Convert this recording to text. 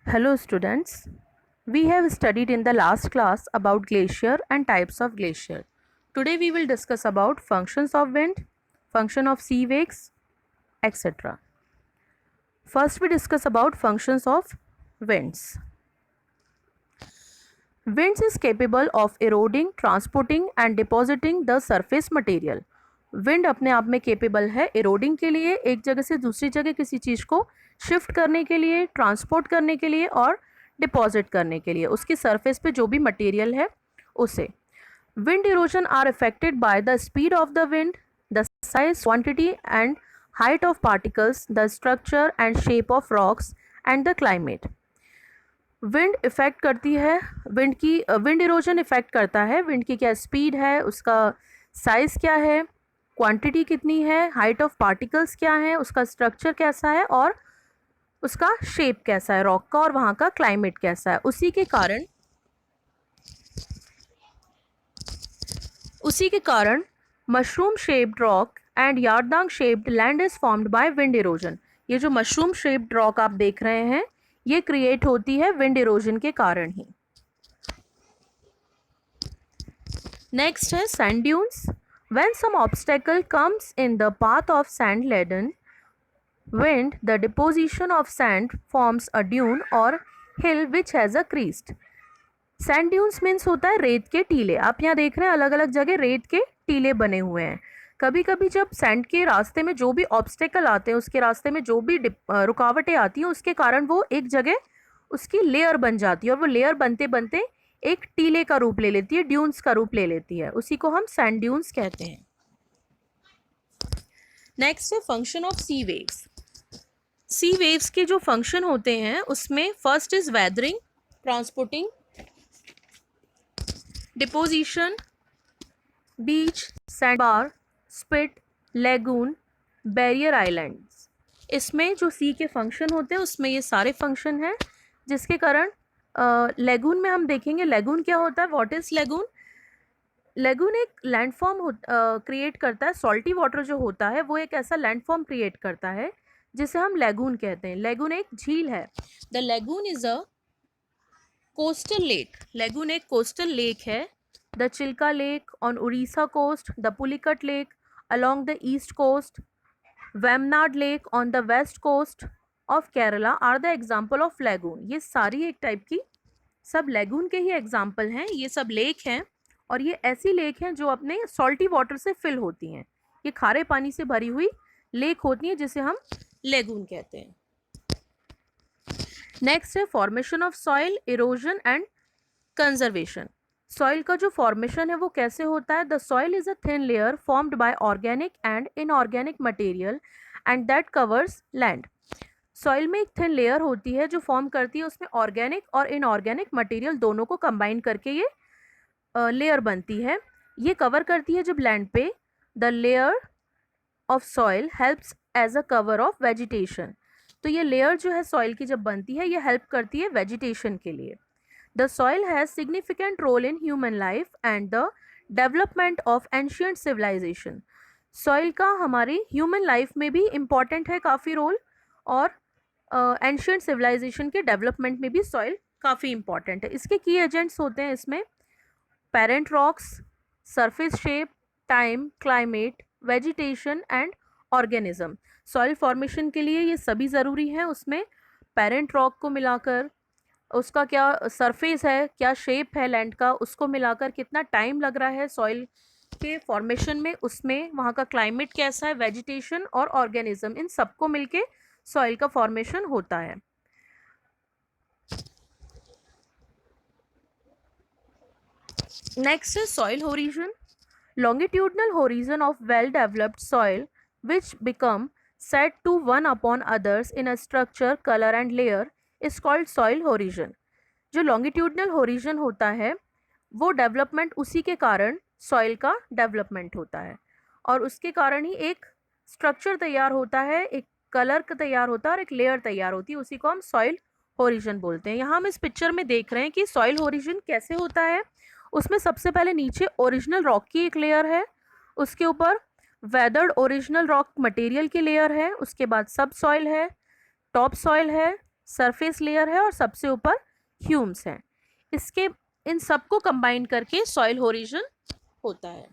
Hello students, we have studied in the last class about glacier and types of glacier. Today we will discuss about functions of wind, function of sea waves, etc. First we discuss about functions of winds. Winds is capable of eroding, transporting and depositing the surface material. Wind अपने आप में capable है eroding के लिए, एक जगह से दूसरी जगह किसी चीज़ को शिफ्ट करने के लिए, ट्रांसपोर्ट करने के लिए और डिपॉजिट करने के लिए, उसकी सरफेस पे जो भी मटेरियल है उसे. Wind erosion are affected by the speed of the wind, the size, quantity and height of particles, the structure and shape of rocks and the climate. Wind effect करती है, विंड इरोजन इफ़ेक्ट करता है wind की क्या speed है, उसका size क्या है, क्वांटिटी कितनी है, हाइट ऑफ पार्टिकल्स क्या है, उसका स्ट्रक्चर कैसा है और उसका शेप कैसा है रॉक का और वहाँ का क्लाइमेट कैसा है. उसी के कारण mushroom shaped rock and yardang shaped land is formed by wind erosion. ये जो मशरूम शेप्ड रॉक आप देख रहे हैं ये क्रिएट होती है विंड इरोजन के कारण ही. नेक्स्ट है sand dunes. When some obstacle comes in the path of sand laden wind, the deposition of sand forms a dune or hill which has a crest. Sand dunes means होता है रेत के टीले. आप यहाँ देख रहे हैं अलग अलग जगह रेत के टीले बने हुए हैं. कभी कभी जब सैंड के रास्ते में जो भी ऑब्स्टेकल आते हैं, उसके रास्ते में जो भी रुकावटें आती हैं, उसके कारण वो एक जगह उसकी लेयर बन जाती है और वो लेयर बनते बनते एक टीले का रूप ले लेती है, ड्यून्स का रूप ले लेती है. उसी को हम सैंड ड्यून्स कहते हैं. नेक्स्ट है function of sea waves. Sea waves के जो फंक्शन होते हैं उसमें first is weathering, transporting, deposition, beach, sandbar, spit, lagoon, barrier islands. इसमें जो सी के फंक्शन होते हैं उसमें ये सारे फंक्शन हैं, जिसके कारण लेगून में हम देखेंगे. लेगून क्या होता है, व्हाट इज लेगून. लेगून एक लैंडफॉर्म क्रिएट करता है. सॉल्टी वाटर जो होता है वो एक ऐसा लैंडफॉर्म क्रिएट करता है जिसे हम लेगून कहते हैं. लेगून एक झील है. The lagoon is a coastal lake. Lagoon एक कोस्टल लेक है. The Chilka lake on Orissa coast, the Pulicat lake along the east coast, Vembanad lake on the west coast of Kerala are the example of lagoon. ये सारी एक type की सब lagoon के ही example हैं. ये सब लेक हैं और ये ऐसी लेक हैं जो अपने सॉल्टी वाटर से फिल होती हैं. ये खारे पानी से भरी हुई लेक होती हैं जिसे हम लेगून कहते हैं. नेक्स्ट है formation of soil, erosion and conservation. Soil का जो फॉर्मेशन है वो कैसे होता है. The soil is a thin layer formed by organic and inorganic material and that covers land. Soil में एक थिन लेयर होती है जो फॉर्म करती है, उसमें ऑर्गेनिक और इनऑर्गेनिक मटेरियल दोनों को कंबाइन करके ये लेयर बनती है. ये कवर करती है जब लैंड पे. The layer of soil helps as a cover of vegetation. तो ये लेयर जो है सॉइल की जब बनती है ये हेल्प करती है वेजिटेशन के लिए. The soil has significant role in human life and the development of ancient civilisation. Soil का हमारी ह्यूमन लाइफ में भी इम्पॉर्टेंट है काफ़ी रोल, और एंशियंट सिविलाइजेशन के डेवलपमेंट में भी सॉइल काफ़ी इम्पॉर्टेंट है. इसके की एजेंट्स होते हैं इसमें parent rocks, surface shape, time, climate, vegetation and organism. Soil formation के लिए ये सभी ज़रूरी हैं. उसमें पेरेंट रॉक को मिलाकर, उसका क्या सरफेस है, क्या शेप है लैंड का, उसको मिलाकर कितना टाइम लग रहा है सॉइल के फॉर्मेशन में, उसमें वहाँ का क्लाइमेट कैसा है, वेजिटेशन और ऑर्गेनिज्म, इन सबको मिलके सॉइल का फॉर्मेशन होता है. Next is soil horizon. Longitudinal horizon of well-developed soil which become set to one upon others in a structure, color and layer is called soil horizon. जो longitudinal horizon होता है वो development, उसी के कारण सॉइल का डेवलपमेंट होता है और उसके कारण ही एक स्ट्रक्चर तैयार होता है, एक कलर का तैयार होता है और एक लेयर तैयार होती है. उसी को हम सॉइल होरिजन बोलते हैं. यहाँ हम इस पिक्चर में देख रहे हैं कि सॉइल होरिजन कैसे होता है. उसमें सबसे पहले नीचे ओरिजिनल रॉक की एक लेयर है, उसके ऊपर वेदर्ड ओरिजिनल रॉक मटेरियल की लेयर है, उसके बाद सब सॉइल है, टॉप सॉइल है, सरफेस लेयर है और सबसे ऊपर ह्यूम्स हैं। इसके इन सबको कंबाइन करके सॉइल होरिजन होता है।